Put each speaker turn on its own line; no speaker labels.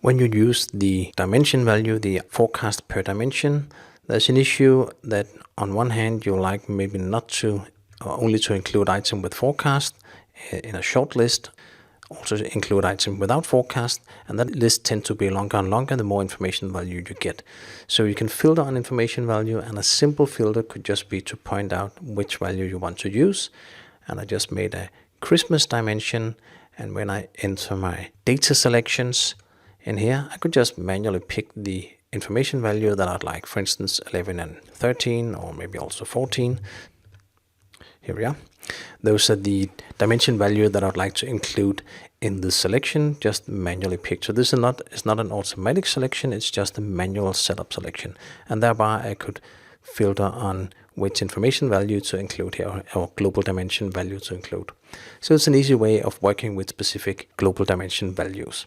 When you use the dimension value, the forecast per dimension, there's an issue that on one hand you like maybe not to, or only to include item with forecast in a short list, also include item without forecast, and that list tends to be longer and longer the more information value you get. So you can filter on information value, and a simple filter could just be to point out which value you want to use. And I just made a Christmas dimension, and when I enter my data selections in here, I could just manually pick the information value that I'd like, for instance 11 and 13, or maybe also 14. Here we are. Those are the dimension value that I'd like to include in the selection, just manually picked. So this is not an automatic selection, it's just a manual setup selection. And thereby I could filter on which information value to include here, or global dimension value to include. So it's an easy way of working with specific global dimension values.